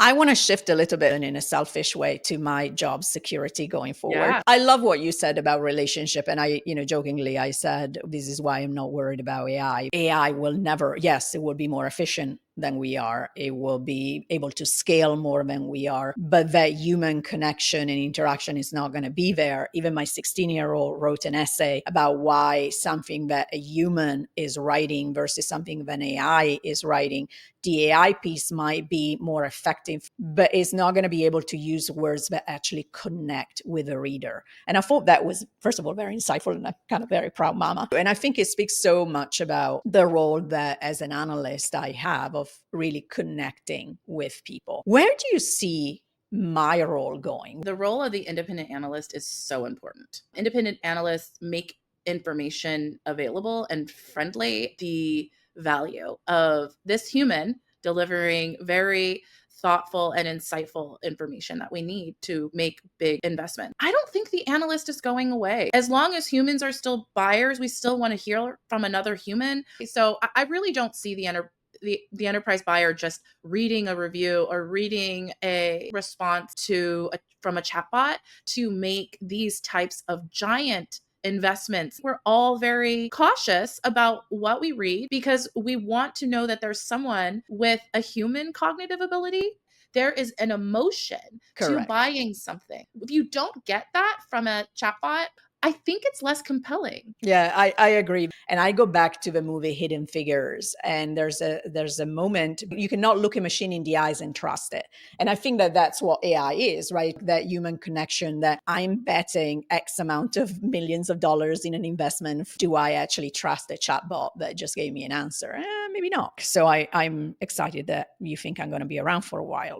I want to shift a little bit in a selfish way to my job security going forward. Yeah. I love what you said about relationship. And I, jokingly, I said, this is why I'm not worried about AI. AI will never, yes, it will be more efficient than we are. It will be able to scale more than we are, but that human connection and interaction is not going to be there. Even my 16-year-old wrote an essay about why something that a human is writing versus something that an AI is writing. The AI piece might be more effective, but it's not going to be able to use words that actually connect with the reader. And I thought that was, first of all, very insightful, and I'm kind of very proud mama. And I think it speaks so much about the role that as an analyst I have of really connecting with people. Where do you see my role going? The role of the independent analyst is so important. Independent analysts make information available and friendly. The value of this human delivering very thoughtful and insightful information that we need to make big investments. I don't think the analyst is going away. As long as humans are still buyers, we still want to hear from another human. So I really don't see the enterprise buyer just reading a review or reading a response from a chatbot to make these types of giant investments. We're all very cautious about what we read because we want to know that there's someone with a human cognitive ability. There is an emotion to Correct. buying something. If you don't get that from a chatbot, I think it's less compelling. Yeah, I agree. And I go back to the movie Hidden Figures, and there's a moment you cannot look a machine in the eyes and trust it. And I think that that's what AI is, right? That human connection, that I'm betting X amount of millions of dollars in an investment. Do I actually trust a chatbot that just gave me an answer? Maybe not. So I'm excited that you think I'm going to be around for a while.